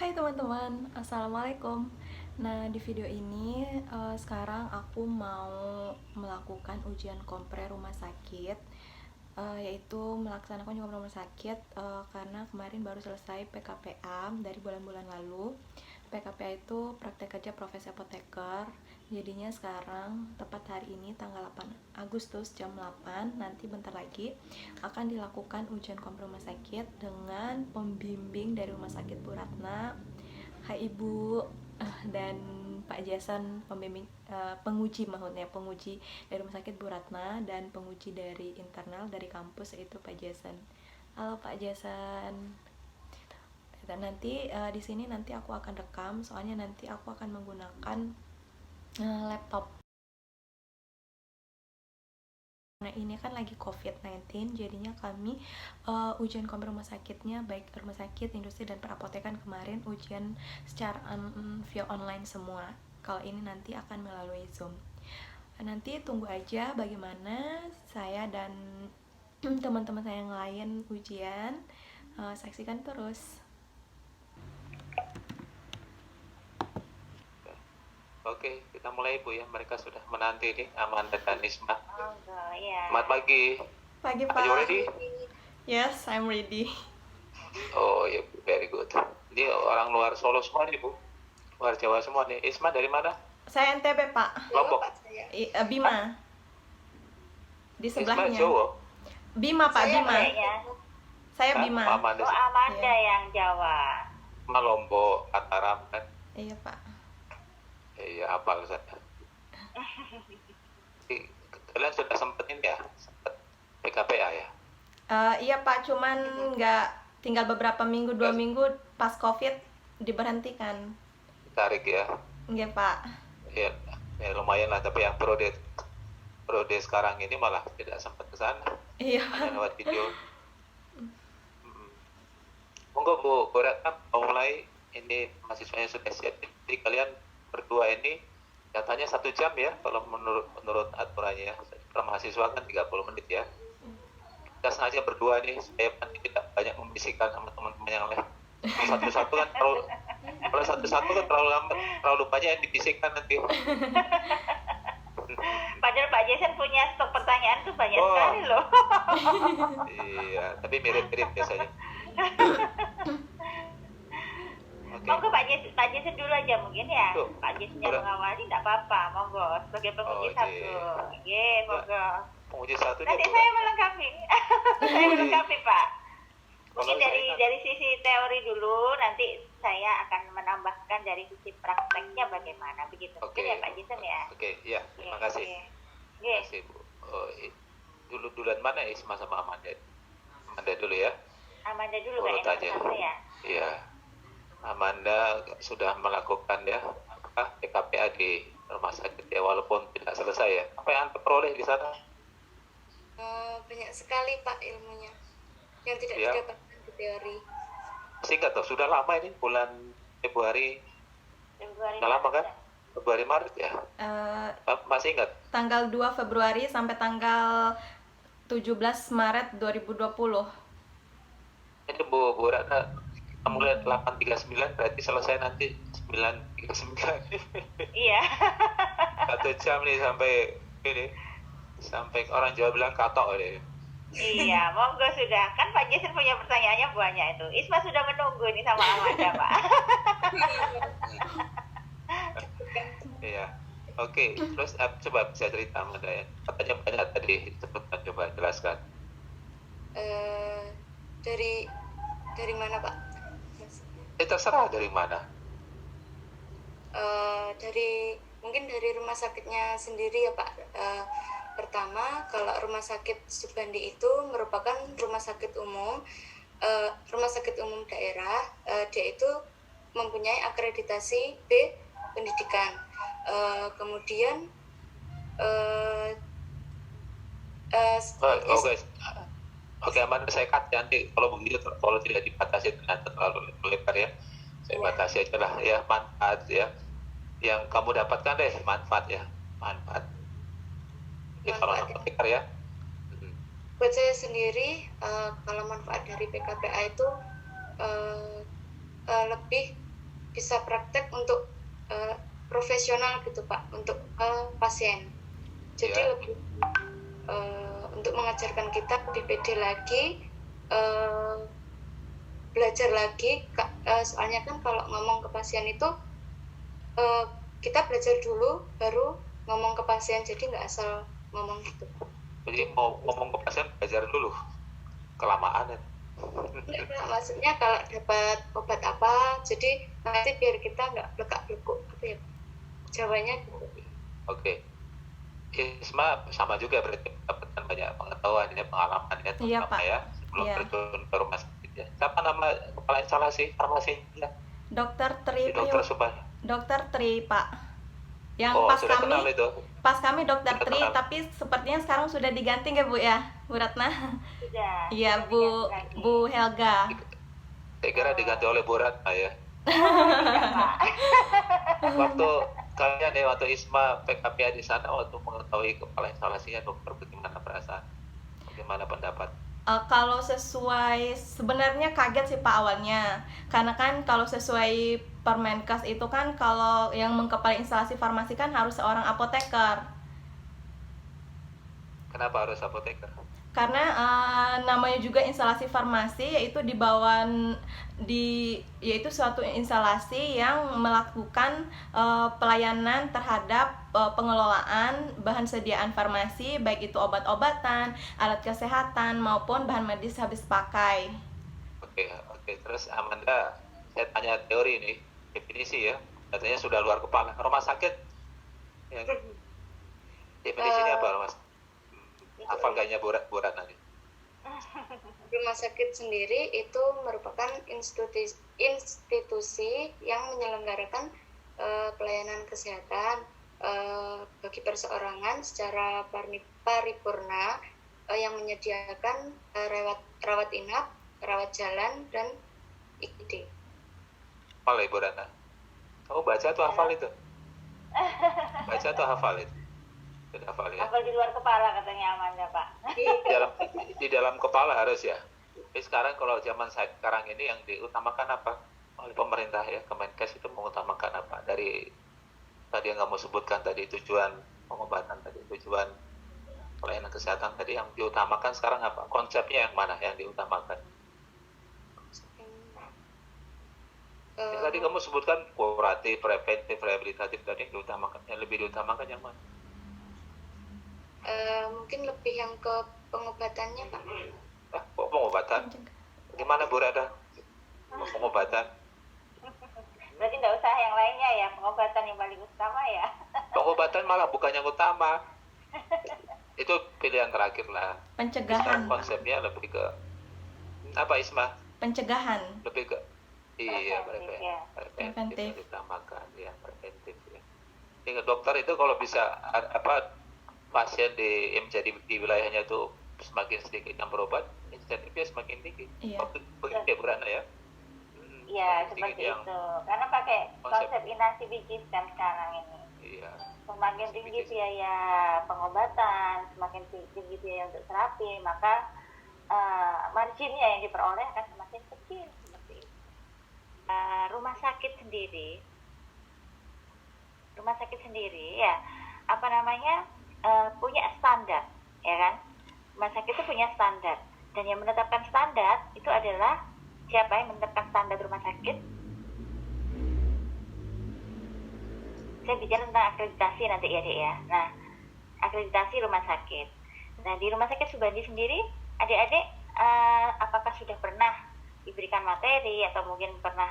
Hai teman-teman, Assalamualaikum. Nah, di video ini sekarang aku mau melakukan ujian kompre rumah sakit, yaitu melaksanakan juga rumah sakit karena kemarin baru selesai PKPA dari bulan-bulan lalu. PKPA itu praktek kerja profesi apoteker. Jadinya sekarang tepat hari ini tanggal 8 Agustus jam 8 nanti bentar lagi akan dilakukan ujian kompre rumah sakit dengan pembimbing dari Rumah Sakit Bu Ratna. Hai Ibu, dan Pak Jason, pembimbing penguji maksudnya penguji dari Rumah Sakit Bu Ratna dan penguji dari internal dari kampus yaitu Pak Jason. Halo Pak Jason. Dan nanti di sini nanti aku akan rekam, soalnya nanti aku akan menggunakan laptop. Nah, ini kan lagi COVID-19, jadinya kami ujian kompre rumah sakitnya, baik rumah sakit, industri, dan perapotekan kemarin ujian secara via online semua. Kalau ini nanti akan melalui Zoom. Nanti tunggu aja bagaimana saya dan teman-teman saya yang lain ujian. Saksikan terus. Oke, kita mulai Bu ya. Mereka sudah menanti nih, Amanda dan Isma. Iya. Selamat pagi. Pagi Pak. Are you ready? Yes, I'm ready. Oh ya, very good. Ini orang luar Solo semua nih Bu. Luar Jawa semua nih. Isma dari mana? Saya NTB Pak. Lombok. Bima. Di Isma sebelahnya. Jawa. Bima Pak, Bima. Saya Bima. Amanda. Oh, Amanda Iya. yang Jawa. Sama Lombok, Mataram kan. Iya Pak. Iya, hafal saya. Kalian sudah sempetin ya? Sempet PKPA ya? Iya Pak, cuman nggak, tinggal beberapa minggu, 2 minggu pas COVID diberhentikan. Tarik ya. Iya Pak. Ya, lumayan lah, tapi yang prode sekarang ini malah tidak sempat ke sana. Iya. Hanya lewat video. Monggo Bu Ratna, mau mulai. Ini mahasiswanya sudah siap. Jadi kalian berdua ini katanya 1 jam ya, kalau menurut aturannya. Per mahasiswa kan 30 menit ya. Kita sengaja berdua nih, supaya nanti tidak banyak membisikkan sama teman-teman yang lain. Satu-satu kan kalau satu-satu kan terlalu lambat, terlalu banyak yang dibisikkan nanti. Padahal Pak Jason punya stok pertanyaan tuh banyak sekali loh. Iya, tapi mirip-mirip biasanya. Okay. Monggo Pak Jason dulu aja mungkin ya. Tuh, Pak Jason yang mengawali tidak apa-apa, monggo sebagai penguji satu. Iya, monggo. Penguji satu. Nanti saya melengkapi. Saya melengkapi Pak. Mungkin dari sisi teori dulu, nanti saya akan menambahkan dari sisi prakteknya bagaimana begitu. Oke ya Pak Jason ya. Oke, ya, terima kasih. Terima kasih Bu. Duluan mana Isma sama Amanda? Amanda dulu ya. Amanda dulu Kak ya. Iya. Amanda sudah melakukan ya PKPA di rumah sakit ya, walaupun tidak selesai ya. Apa yang Anda peroleh di sana? Banyak sekali Pak ilmunya yang tidak didapatkan di teori. Singkat toh, sudah lama ini, bulan Februari. Sudah lama kan? Februari Maret ya. Masih ingat? Tanggal 2 Februari sampai tanggal 17 Maret 2020. Ini Bu Ratna, mulai 8.39 berarti selesai nanti 9.39. Iya. 1 jam nih sampai orang Jawa bilang katok deh. Iya, monggo sudah. Kan Pak Jason punya pertanyaannya banyak itu. Isma sudah menunggu nih sama Amanda, Pak. Iya. Oke, terus coba bisa cerita Amanda ya. Katanya banyak tadi, sebutkan, coba jelaskan. Dari mana Pak? Terserah dari mana. Mungkin dari rumah sakitnya sendiri ya Pak. Pertama, kalau rumah sakit Subandi itu merupakan rumah sakit umum daerah. Dia itu mempunyai akreditasi B pendidikan. Kemudian Oke, Amanda, saya cut ya, nanti kalau begitu, kalau tidak dibatasi ternyata terlalu lebar ya, saya batasi aja lah ya, manfaat ya yang kamu dapatkan deh, manfaat ya. Kalau apoteker ya. Buat saya sendiri, kalau manfaat dari PKPA itu lebih bisa praktek untuk profesional gitu Pak, untuk pasien. Jadi Ya. lebih untuk mengajarkan kita lebih pede lagi, belajar lagi. Soalnya kan kalau ngomong ke pasien itu kita belajar dulu baru ngomong ke pasien, jadi nggak asal ngomong gitu. Jadi mau ngomong ke pasien belajar dulu, kelamaan ya. Enggak, maksudnya kalau dapat obat apa, jadi nanti biar kita nggak belekak-belekuk apa ya Jawanya gitu. Oke. Isma sama juga berarti mendapatkan banyak pengetahuan ya, pengalaman ya, Iya, terutama Pak. ya sebelum Iya. terjun ke rumah sakit ya. Siapa nama kepala instalasi farmasinya? Dokter Tri, Dokter Subhan. Dokter Tri, Pak. Yang Oh, pas sudah kenal itu. Dokter Sudah Tri, kenal. tapi sepertinya sekarang sudah diganti nggak Bu ya, Bu Ratna? Sudah. Iya, sudah Bu diganti lagi. Bu Helga. Saya kira diganti oleh Bu Ratna ya. Tidak, Pak. Waktu kalian ya, waktu Isma PKPA di sana, waktu mengetahui kepala instalasinya dokter, bagaimana perasaan? Bagaimana pendapat? Kalau sesuai, sebenarnya kaget sih Pak awalnya, karena kan kalau sesuai Permenkes itu kan kalau yang mengkepalai instalasi farmasi kan harus seorang apoteker, Kenapa harus apoteker? karena namanya juga instalasi farmasi, yaitu yaitu suatu instalasi yang melakukan pelayanan terhadap pengelolaan bahan sediaan farmasi, baik itu obat-obatan, alat kesehatan maupun bahan medis habis pakai. Oke. Terus Amanda, saya tanya teori nih, definisi ya. Katanya sudah luar kepala. Rumah sakit, ya, definisinya apa Mas? Hafal kayaknya Bu Ratna nih. Rumah sakit sendiri itu merupakan institusi yang menyelenggarakan pelayanan kesehatan bagi perseorangan secara paripurna, yang menyediakan rawat inap, rawat jalan, dan IGD. Hafal ya Bu Ratna? Kamu baca atau hafal itu? Baca atau hafal itu? Sudah hafal ya? Hafal di luar kepala katanya Amanda, Pak. Di dalam kepala harus ya. Tapi sekarang kalau zaman sekarang ini yang diutamakan apa oleh pemerintah ya, Kemenkes itu mengutamakan apa? Dari tadi yang kamu sebutkan tadi, tujuan pengobatan tadi, tujuan pelayanan kesehatan tadi, yang diutamakan sekarang apa? Konsepnya yang mana yang diutamakan? Yang tadi kamu sebutkan kuratif, preventif, rehabilitatif, tadi yang diutamakan, yang lebih diutamakan yang mana? Mungkin lebih yang ke pengobatannya Pak. Kok pengobatan? Gimana Bu Rada? Pengobatan? Berarti nggak usah yang lainnya ya, pengobatan yang paling utama ya. Pengobatan malah bukan yang utama. Itu pilihan terakhir lah. Pencegahan. Sekarang konsepnya lebih ke apa Isma? Pencegahan. Lebih ke Preventif, ya. preventif Preventif. ditambahkan ya, preventif ya. Jadi dokter itu kalau bisa pasien yang menjadi di wilayahnya itu semakin sedikit yang berobat, insentifnya semakin tinggi. Iya. Begitu ya Bu Rana ya? Iya, Sedikit seperti yang itu. Karena pakai konsep. konsep inasi bijis kan sekarang ini. Iya. Semakin Inasi tinggi bijis. biaya pengobatan, semakin tinggi biaya untuk terapi, maka marginnya yang diperoleh akan semakin kecil seperti itu. Rumah sakit sendiri ya, apa namanya, punya standar, ya kan? Rumah sakit itu punya standar, dan yang menetapkan standar itu adalah siapa yang menetapkan standar rumah sakit? Saya bicara tentang akreditasi nanti ya Dek ya. Nah, akreditasi rumah sakit. Nah, di Rumah Sakit Subandi sendiri, adik-adik apakah sudah pernah diberikan materi atau mungkin pernah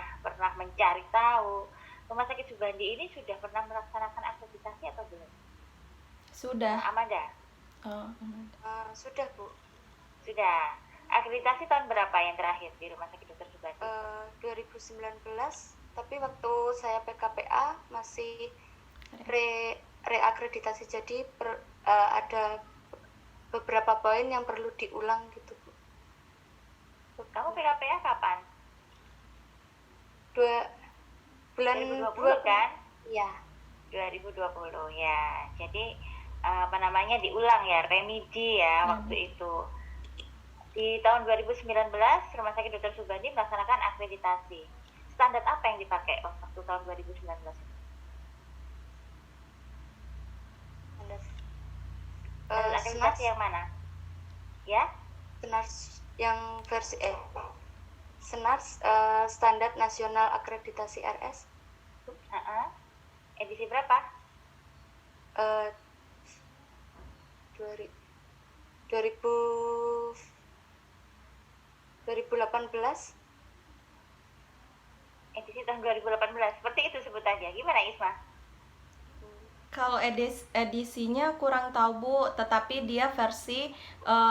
mencari tahu Rumah Sakit Subandi ini sudah pernah melaksanakan akreditasi atau belum? Sudah. Amanda? Oh, Sudah Bu. Sudah. Akreditasi tahun berapa yang terakhir di Rumah Sakit Dr. Subandi? 2019, tapi waktu saya PKPA masih reakreditasi, jadi ada beberapa poin yang perlu diulang gitu Bu. Kamu PKPA kapan? Bulan 2020 kan? Iya. 2020 ya. Jadi diulang ya, remedi ya waktu itu. Di tahun 2019 Rumah Sakit Dr. Subandi melaksanakan akreditasi. Standar apa yang dipakai waktu waktu tahun 2019? Standar akreditasi yang mana? Ya? SNARS yang versi SNARS, Standar Nasional Akreditasi RS. Edisi berapa? 2018. Edisi tahun 2018. Seperti itu sebutannya. Gimana Isma? Kalau edisinya kurang tahu Bu, tetapi dia versi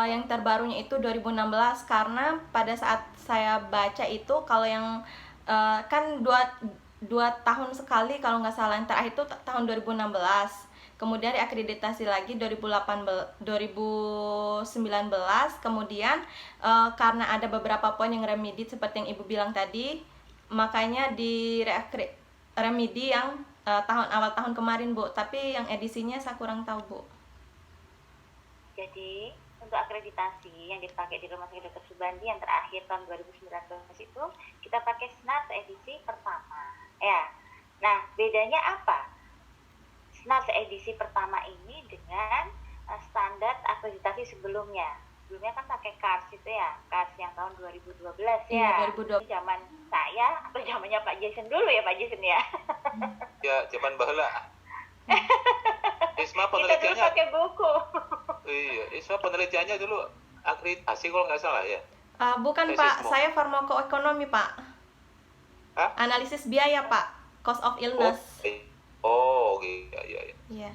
yang terbarunya itu 2016, karena pada saat saya baca itu kalau yang kan dua tahun sekali kalau nggak salah, yang terakhir itu tahun 2016, kemudian diakreditasi lagi 2019, kemudian karena ada beberapa poin yang remedi seperti yang Ibu bilang tadi, makanya di remedi yang awal tahun kemarin Bu, tapi yang edisinya saya kurang tahu Bu. Jadi untuk akreditasi yang dipakai di Rumah Sakit Dr. Subandi yang terakhir tahun 2019 itu kita pakai SNARS edisi pertama. Ya. Nah, bedanya apa? SNARS edisi pertama ini dengan standar akreditasi sebelumnya. Sebelumnya kan pakai KARS itu ya, KARS yang tahun 2012 ya. 2012. Zaman saya atau zamannya Pak Jason dulu ya Pak Jason ya. Ya, zaman baheula. Isma Kita dulu penelitiannya. pakai buku. Iya, Isma penelitiannya dulu akreditasi kalau nggak salah ya. Bukan Tesismo. Pak, saya farmakoekonomi Pak. Hah? Analisis biaya Pak, cost of illness. Oh, iya, iya, iya. Iya.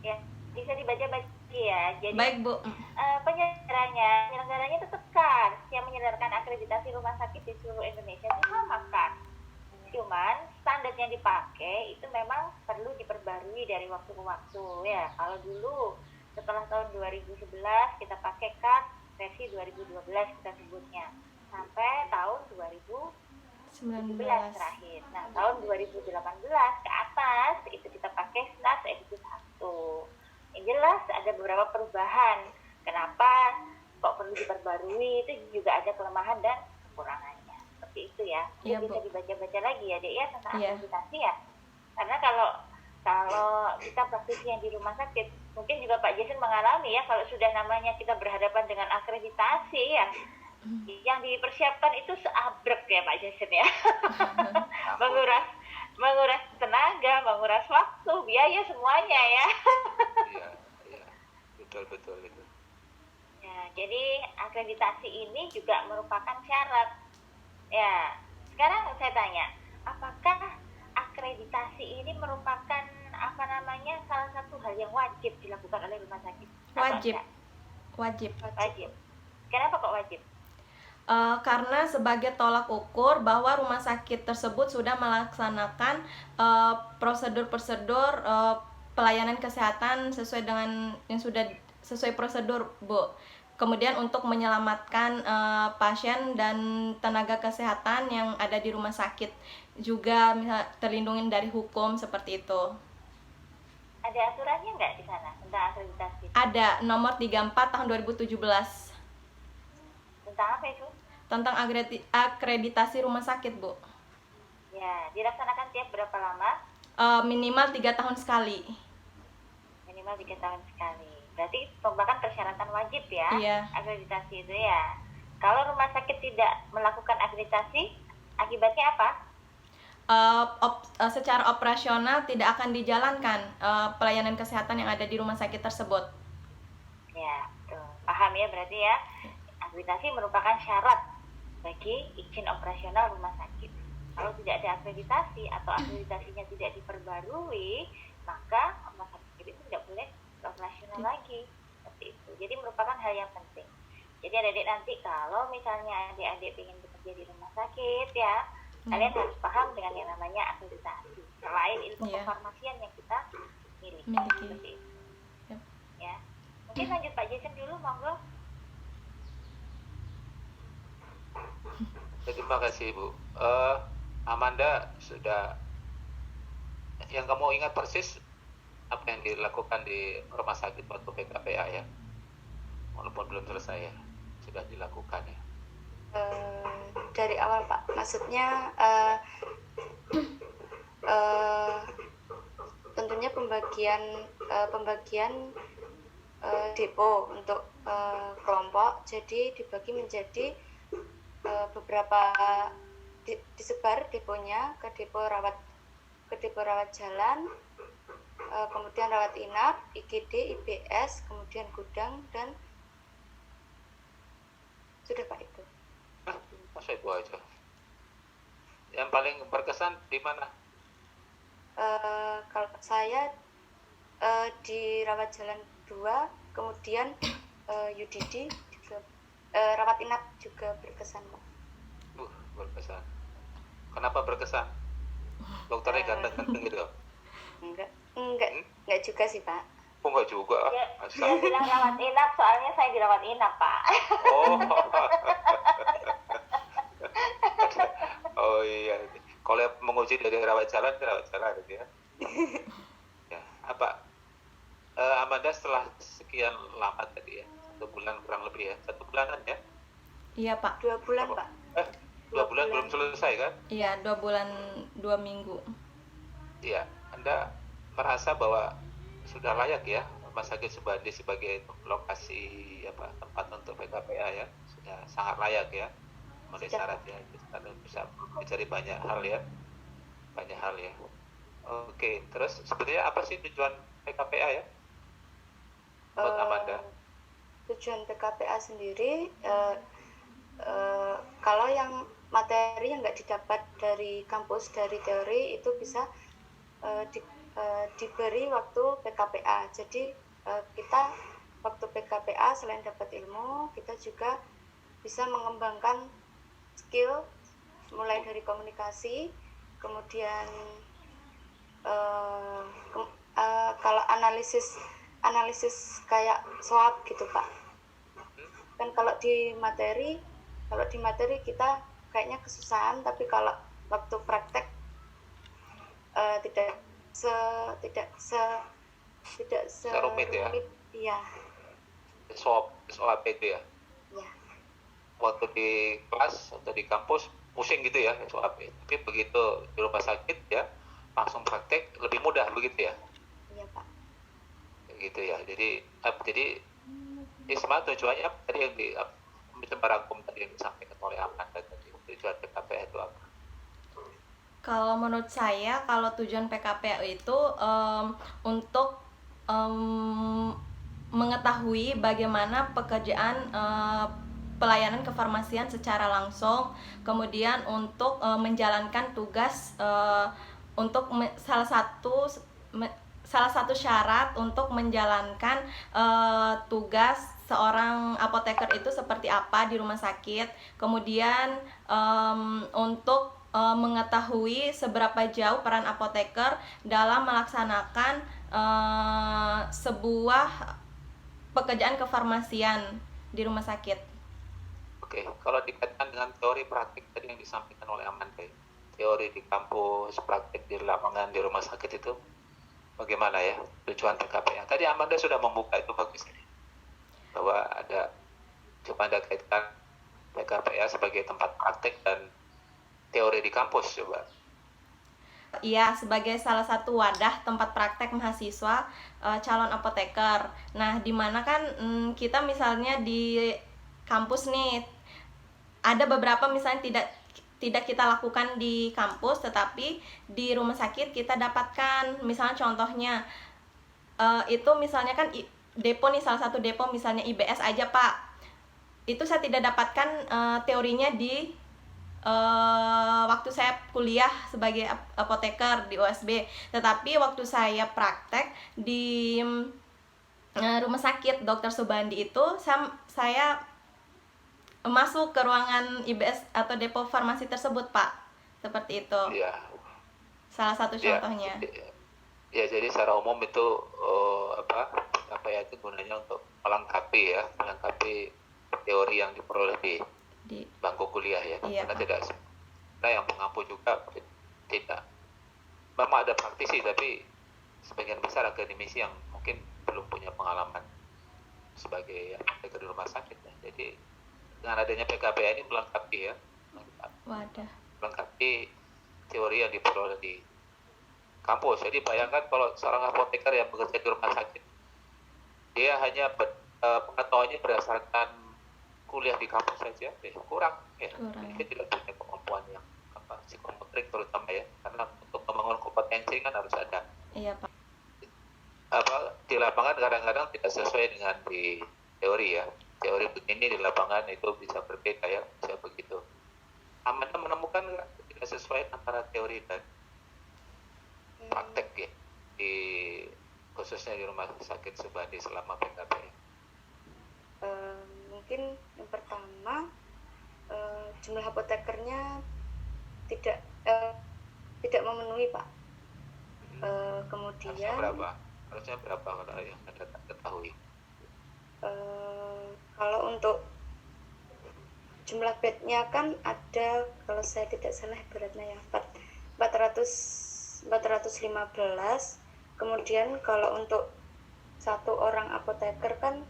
Ya, bisa dibaca-baca ya. Jadi Baik Bu. penyelenggaranya tetap KARS yang menyelenggarakan akreditasi rumah sakit di seluruh Indonesia itu sama KARS. Cuman standar yang dipakai itu memang perlu diperbarui dari waktu ke waktu ya. Kalau dulu setelah tahun 2011 kita pakai KARS versi 2012 kita sebutnya sampai tahun 2019 terakhir. Nah, tahun 2018 ke atas itu kita pakai SNARS edisi 1. Yang jelas ada beberapa perubahan. Kenapa kok perlu diperbarui, itu juga ada kelemahan dan kekurangannya. Seperti itu ya. Iya, Bisa Bu. dibaca-baca lagi ya, Dek ya, tentang Iya. akreditasi ya. Karena kalau kita praktisi yang di rumah sakit, mungkin juga Pak Jason mengalami ya, kalau sudah namanya kita berhadapan dengan akreditasi ya, yang dipersiapkan itu seabrek ya Pak Jason ya. menguras tenaga, menguras waktu, biaya semuanya ya. Iya, iya. Betul itu. Ya, jadi akreditasi ini juga merupakan syarat. Ya, sekarang saya tanya, apakah akreditasi ini merupakan salah satu hal yang wajib dilakukan oleh rumah sakit? Wajib. Wajib. Kenapa kok wajib? Karena sebagai tolak ukur bahwa rumah sakit tersebut sudah melaksanakan prosedur-prosedur pelayanan kesehatan sesuai dengan yang sudah sesuai prosedur Bu. Kemudian untuk menyelamatkan pasien dan tenaga kesehatan yang ada di rumah sakit juga terlindungi dari hukum seperti itu. Ada aturannya nggak di sana tentang akreditasi? Ada nomor 34 tahun 2017 Tentang apa itu? tentang akreditasi rumah sakit Bu. Ya, dilaksanakan tiap berapa lama? Minimal 3 tahun sekali. Minimal 3 tahun sekali. Berarti merupakan persyaratan wajib ya, Iya. akreditasi itu ya. Kalau rumah sakit tidak melakukan akreditasi, akibatnya apa? Secara operasional tidak akan dijalankan pelayanan kesehatan yang ada di rumah sakit tersebut. Ya, betul. Paham ya berarti ya. Akreditasi merupakan syarat bagi izin operasional rumah sakit. Kalau tidak ada akreditasi atau akreditasinya tidak diperbarui, maka rumah sakit itu tidak boleh operasional lagi. Seperti itu. Jadi merupakan hal yang penting. Jadi adik-adik nanti kalau misalnya adik-adik ingin bekerja di rumah sakit ya, kalian harus paham dengan yang namanya akreditasi. Selain ilmu kefarmasian yang kita miliki. Seperti itu. Yep. Ya. Mungkin lanjut Pak Jason dulu, monggo. Terima kasih Bu. Amanda, sudah yang kamu ingat persis apa yang dilakukan di rumah sakit waktu PKPA ya? Walaupun belum selesai ya, sudah dilakukan ya. dari awal Pak. Maksudnya tentunya pembagian depo untuk kelompok. Jadi dibagi menjadi beberapa disebar deponya ke depo rawat jalan, kemudian rawat inap, IGD, IBS, kemudian gudang, dan sudah Pak itu. Masa itu aja. Yang paling berkesan di mana? Kalau saya di rawat jalan 2, kemudian UDD juga, rawat inap juga berkesan Pak. Berkesan. Kenapa berkesan? Dokternya ganteng-ganteng gitu? Enggak juga sih Pak. Oh, enggak juga. Dia bilang rawat inap, soalnya saya dirawat inap Pak. Oh. Oh iya. Kalau yang menguji dari rawat jalan gitu ya. Ya, apa? Amanda setelah sekian lama tadi ya, 1 bulan kurang lebih ya, 1 bulanan ya? Iya Pak. 2 bulan Pak. 2 bulan belum selesai kan? Iya, 2 bulan 2 minggu. Iya, Anda merasa bahwa sudah layak ya Rumah Sakit Subandi sebagai lokasi tempat untuk PKPA ya, sudah sangat layak ya, memenuhi syarat ya, Anda bisa mencari banyak hal ya. Oke, terus sebenarnya apa sih tujuan PKPA ya buat Amanda? Tujuan PKPA sendiri, kalau yang materi yang nggak didapat dari kampus, dari teori, itu bisa diberi waktu PKPA. Jadi kita waktu PKPA selain dapat ilmu, kita juga bisa mengembangkan skill mulai dari komunikasi, kemudian kalau analisis kayak swab gitu Pak. Kan kalau di materi kita kayaknya kesusahan, tapi kalau waktu praktek tidak serumit ya. Iya. SOAP itu ya. Iya. Waktu di kelas atau di kampus pusing gitu ya SOAP. Tapi begitu di rumah sakit ya langsung praktek lebih mudah begitu ya. Iya Pak. Gitu ya. Jadi sebenarnya tujuannya apa tadi yang merangkum tadi yang disampaikan oleh Amanda tadi, tujuan PKPA itu apa? Kalau menurut saya, kalau tujuan PKPA itu untuk mengetahui bagaimana pekerjaan pelayanan kefarmasian secara langsung, kemudian untuk menjalankan tugas untuk salah satu syarat untuk menjalankan tugas seorang apoteker itu seperti apa di rumah sakit, kemudian untuk mengetahui seberapa jauh peran apoteker dalam melaksanakan sebuah pekerjaan kefarmasian di rumah sakit. Oke, kalau dikaitkan dengan teori praktik tadi yang disampaikan oleh Amanda, teori di kampus, praktik di lapangan di rumah sakit itu bagaimana ya tujuan PKPA? Tadi Amanda sudah membuka itu bagus ini, bahwa ada coba Anda kaitkan PKPA sebagai tempat praktik dan teori di kampus coba. Iya, sebagai salah satu wadah tempat praktek mahasiswa calon apoteker. Nah, di mana kan kita misalnya di kampus nih ada beberapa misalnya tidak kita lakukan di kampus, tetapi di rumah sakit kita dapatkan. Misalnya contohnya itu misalnya kan depo nih, salah satu depo misalnya IBS aja Pak. Itu saya tidak dapatkan teorinya di waktu saya kuliah sebagai apoteker di USB, tetapi waktu saya praktek di rumah sakit Dr. Subandi itu saya masuk ke ruangan IBS atau depo farmasi tersebut Pak, seperti itu. Iya. Salah satu contohnya. Ya, jadi secara umum itu apa ya, itu gunanya untuk melengkapi teori yang diperoleh di bangku kuliah ya. Iya, Karena tidak ada yang mengampu juga, tidak. Memang ada praktisi, tapi sebagian besar akademisi yang mungkin belum punya pengalaman sebagai apoteker di rumah sakit ya. Jadi dengan adanya PKPA ini melengkapi ya, Wadah. melengkapi teori yang diperoleh di kampus. Jadi bayangkan kalau seorang apoteker yang bekerja di rumah sakit, dia hanya pengetahuannya berdasarkan kuliah di kampus saja, kurang ya. Kurang. Dia tidak punya kemampuan yang psikometrik terutama ya, karena untuk membangun kompetensi kan harus ada. Iya Pak. Di lapangan kadang-kadang tidak sesuai dengan di teori ya. Teori begini di lapangan itu bisa berbeda ya, bisa begitu. Anda menemukan tidak sesuai antara teori dan praktek ya, khususnya di rumah sakit Subandi selama PKP? Mungkin yang pertama, jumlah apotekernya tidak memenuhi Pak. Kemudian harusnya berapa kalau yang Anda ketahui? Kalau untuk jumlah bednya kan ada, kalau saya tidak salah beratnya ya 415. Kemudian kalau untuk satu orang apoteker kan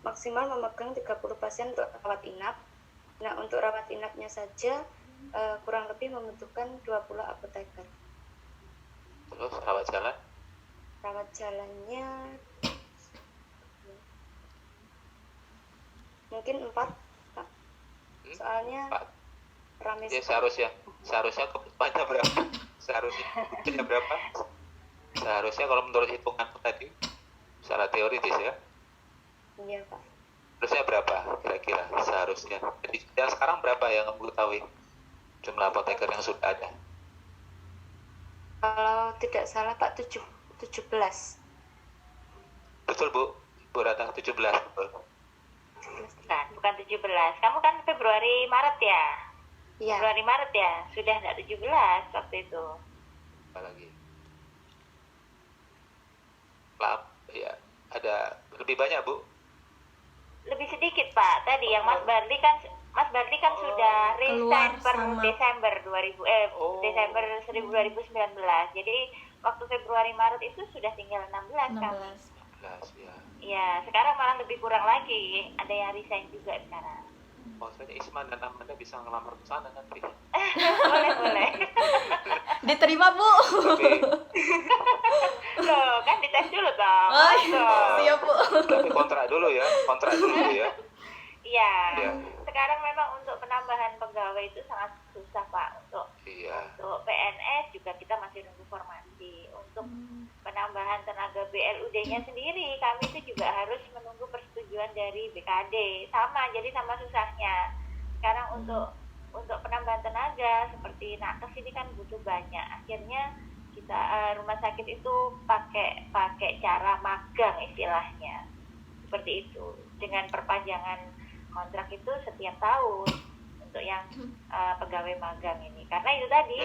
maksimal memegang 30 pasien untuk rawat inap. Nah, untuk rawat inapnya saja kurang lebih membutuhkan 20 apoteker. Terus rawat jalan? Rawat jalannya mungkin 4 Pak. Soalnya 4. rame Ya, sekali. seharusnya kebutuhannya berapa? Seharusnya berapa? Seharusnya kalau menurut hitunganmu tadi secara teoritis ya, Iya Pak. harusnya berapa kira-kira seharusnya? Jadi yang sekarang berapa yang kamu ketahui jumlah apoteker yang sudah ada? Kalau tidak salah Pak 17. Betul Bu Ratna, 17 betul. Bukan 17. Kamu kan Februari Maret ya? Iya. Februari Maret ya? Sudah enggak 17 waktu itu. Apalagi ya, ada lebih banyak Bu? Lebih sedikit Pak. Tadi yang Mas Barli kan sudah resign per sama- Desember 2019. Jadi waktu Februari Maret itu sudah tinggal 16 kan. 16. Ya. Iya, sekarang malah lebih kurang lagi. Ada yang resign juga sekarang. Maksudnya Isman dan Amanda bisa ngelamar ke sana nanti. boleh. Diterima Bu. Tapi Loh, kan dites dulu dong. Oh, Tuh. siap Bu. tapi kontrak dulu ya. Iya. Iya. Sekarang memang untuk penambahan pegawai itu sangat susah Pak. Iya. Untuk PNS juga kita masih nunggu formasi. Untuk penambahan tenaga BLUD-nya sendiri, kami itu juga harus menunggu persetujuan dari BKD. Jadi sama susahnya. Sekarang untuk penambahan tenaga seperti nakes ini kan butuh banyak. Akhirnya kita rumah sakit itu pakai cara magang istilahnya. Seperti itu. Dengan perpanjangan kontrak itu setiap tahun untuk yang pegawai magang ini. Karena itu tadi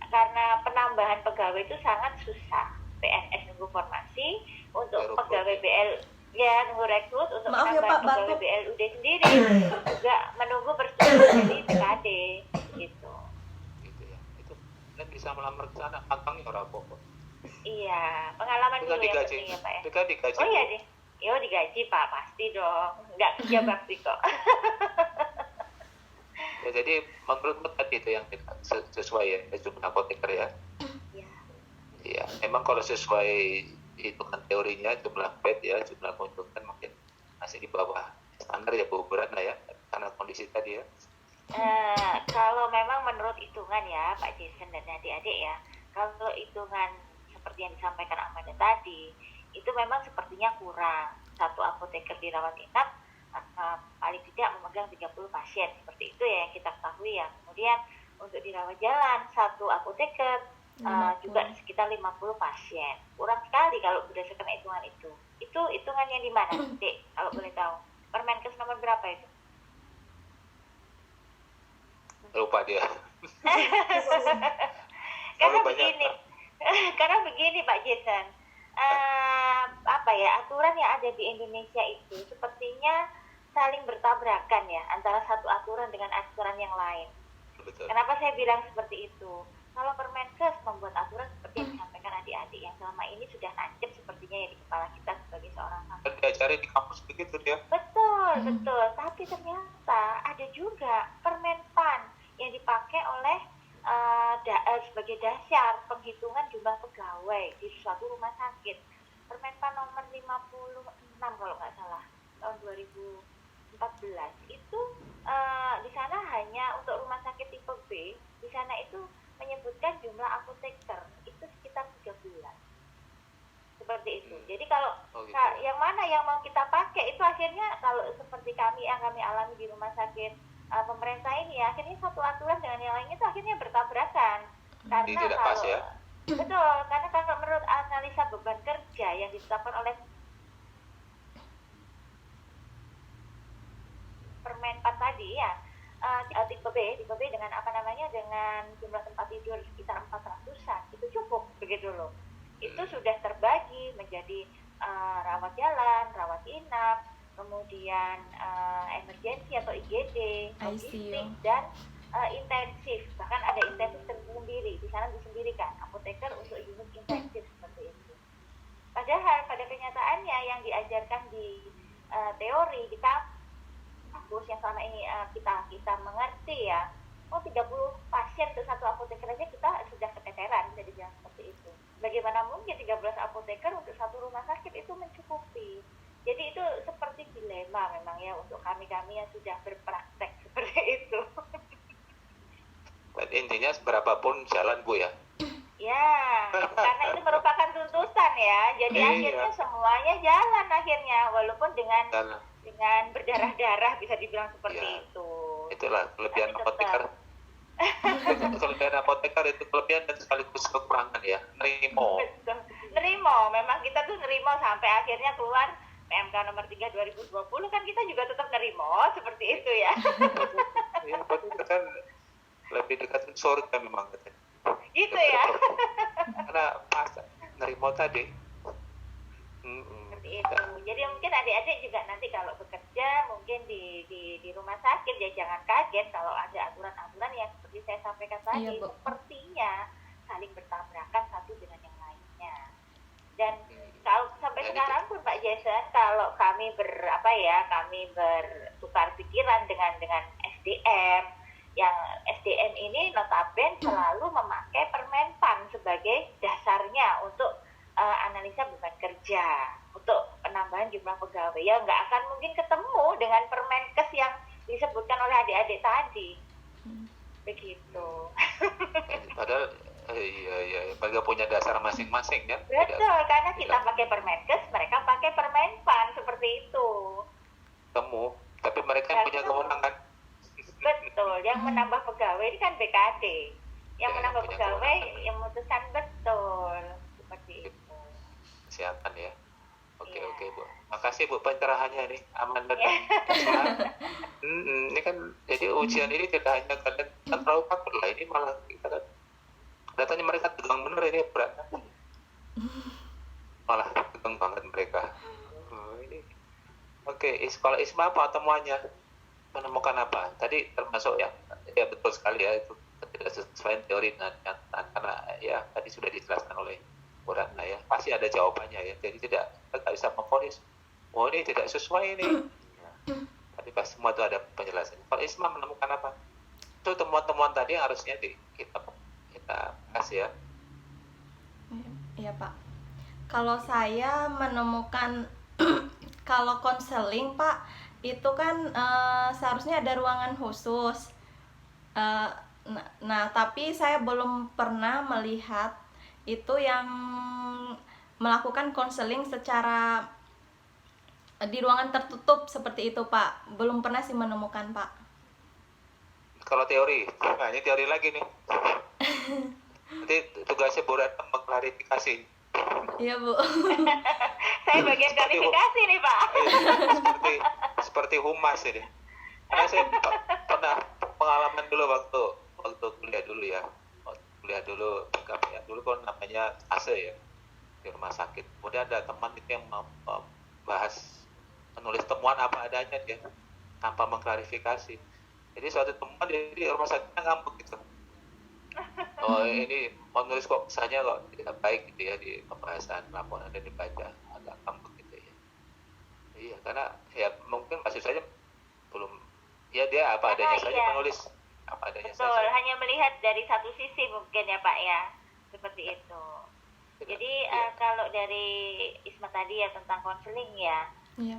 karena penambahan pegawai itu sangat susah. PNS nunggu formasi, untuk pegawai BL ya nunggu rekrut, untuk Maaf ya, penambahan Pak, pegawai batuk. BLUD sendiri juga menunggu persetujuan dari BKD gitu. Gitu ya. Itu Anda bisa melamar ke sana, magang ya orang pokok. Iya, pengalaman Itu dulu kan yang digaji. penting ya Pak ya. Itu kan digaji. Oh iya deh. Yo digaji Pak, pasti dong. Nggak kerja bakti kok. Ya, jadi menurutmu tadi itu yang sesuai ya jumlah apoteker ya? Iya. Iya, memang kalau sesuai hitungan teorinya jumlah bed ya, jumlah kunjungan mungkin masih di bawah standar ya Bu Ratna ya, karena kondisi tadi ya. Kalau memang menurut hitungan ya Pak Jason dan adik-adik ya, kalau hitungan seperti yang disampaikan Amanda tadi, itu memang sepertinya kurang. Satu apoteker dirawat inap paling tidak memegang 30 pasien, seperti itu ya yang kita ketahui ya. Kemudian untuk dirawat jalan, satu apoteker juga sekitar 50 pasien. Kurang sekali kalau berdasarkan hitungan itu. Itu hitungan yang di mana, Dek? Kalau boleh tahu. Permenkes nomor berapa itu? Lupa dia. Karena Terlalu banyak, begini, Pak. karena begini Pak Jason, aturan yang ada di Indonesia itu sepertinya saling bertabrakan ya antara satu aturan dengan aturan yang lain. Betul. Kenapa saya bilang seperti itu? Kalau Permenkes membuat aturan seperti yang disampaikan adik-adik yang selama ini sudah nancep sepertinya ya di kepala kita sebagai bagi seorang Dan santri. diajari di kampus begitu dia. Betul. Tapi ternyata ada juga permenpan yang dipakai oleh sebagai dasar penghitungan jumlah pegawai di suatu rumah sakit. Permenpan nomor 56 kalau nggak salah tahun 2014 itu di sana hanya untuk rumah sakit tipe B, di sana itu menyebutkan jumlah apoteker itu sekitar 13 seperti itu. Jadi kalau gitu. yang mana yang mau kita pakai itu akhirnya kalau seperti yang kami alami di rumah sakit pemerintah ini, akhirnya satu aturan dengan yang lainnya itu akhirnya bertabrakan. Karena Tidak pas kalau ya. betul, karena kalau menurut analisa beban kerja yang ditetapkan oleh Permenpan tadi ya, tipe B dengan apa namanya, dengan jumlah tempat tidur sekitar 400-an itu cukup begitu loh. Itu sudah terbagi menjadi rawat jalan, rawat inap, kemudian emergensi atau IGD, logistik, dan intensif. Bahkan ada intensif tersendiri, di sana disendirikan apoteker untuk unit intensif seperti itu. Padahal pada kenyataannya yang diajarkan di teori di kampus yang selama ini kita mengerti ya, 30 pasien untuk satu apoteker aja kita sudah keteteran, bisa dibilang seperti itu. Bagaimana mungkin 13 apoteker untuk satu rumah sakit itu mencukupi? Jadi itu seperti dilema memang ya untuk kami-kami yang sudah berpraktek seperti itu. Dan intinya berapapun jalan Bu ya. Ya, karena itu merupakan tuntutan ya. Jadi akhirnya semuanya jalan akhirnya, walaupun dengan berdarah-darah bisa dibilang seperti itu. Itulah kelebihan apoteker. Kelebihan apoteker itu kelebihan dan sekaligus kekurangan ya. Nerimo. Memang kita tuh nerimo sampai akhirnya keluar PMK nomor 3 2020 kan kita juga tetap nerimo seperti itu ya. Iya, apoteker kan lebih dekat dengan surga memang katanya. Gitu ya. Karena pas nerimo tadi. Seperti itu. Jadi mungkin adik-adik juga nanti kalau bekerja mungkin di rumah sakit ya jangan kaget kalau ada aturan-aturan yang seperti saya sampaikan tadi, sepertinya saling bertabrakan satu dengan yang lainnya. Dan kalau sampai sekarang pun Pak Jason, kalau kami bertukar pikiran dengan SDM, yang SDM ini notabene selalu memakai Permenpan sebagai dasarnya untuk analisa beban kerja, untuk penambahan jumlah pegawai. Ya nggak akan mungkin ketemu dengan Permenkes yang disebutkan oleh adik-adik tadi. Begitu. Padahal mereka punya dasar masing-masing ya. Betul, karena kita pakai Permenkes, mereka pakai Permenpan seperti itu. Tapi mereka yang punya kewenangan. Betul, yang menambah pegawai ini kan BKD. Yang menambah pegawai yang memutuskan, betul. Seperti itu. Kesehatan ya. Oke Bu. Makasih Bu pencerahannya nih. Aman dan ini kan jadi ujian ini tidak hanya kalian terlalu takut lah, ini malah kita datanya mereka tegang bener ini berat. Malah tegang banget mereka. Ini. Oke, kalau Isma apa temuannya? Menemukan apa? Tadi termasuk ya betul sekali ya, itu tidak sesuai teori dan kenyataan, karena ya tadi sudah dijelaskan oleh Bu Ratna ya, pasti ada jawabannya ya, jadi kita bisa memvonis ini tidak sesuai ini ya. Tapi pas semua itu ada penjelasan. Kalau Isma menemukan apa? Itu temuan-temuan tadi yang harusnya kita kasih ya. Iya Pak, kalau saya menemukan kalau konseling Pak itu kan seharusnya ada ruangan khusus. Nah, tapi saya belum pernah melihat itu yang melakukan konseling secara di ruangan tertutup seperti itu Pak. Belum pernah sih menemukan Pak. Kalau teori, nah ini teori lagi nih. Nanti tugasnya Bu Ratna mengklarifikasi. Iya Bu. Saya bagian klarifikasi nih Pak. Seperti humas ini. Karena saya pernah pengalaman dulu waktu kuliah dulu ya. Kuliah dulu KPA dulu kan namanya AC ya di rumah sakit. Kemudian ada teman itu yang menulis temuan apa adanya dia tanpa mengklarifikasi. Jadi suatu temuan di rumah sakitnya ngambek gitu. Oh ini menulis kok misalnya kok tidak baik gitu ya di pembahasan laporan dan dibaca agak ngambek gitu ya. Iya, karena ya mungkin mahasiswanya belum, ya dia apa adanya saja iya. menulis apa adanya Betul, saja. hanya melihat dari satu sisi mungkin ya Pak ya, seperti itu. Tidak, Jadi iya. kalau dari Isma tadi ya tentang konseling ya, Iya.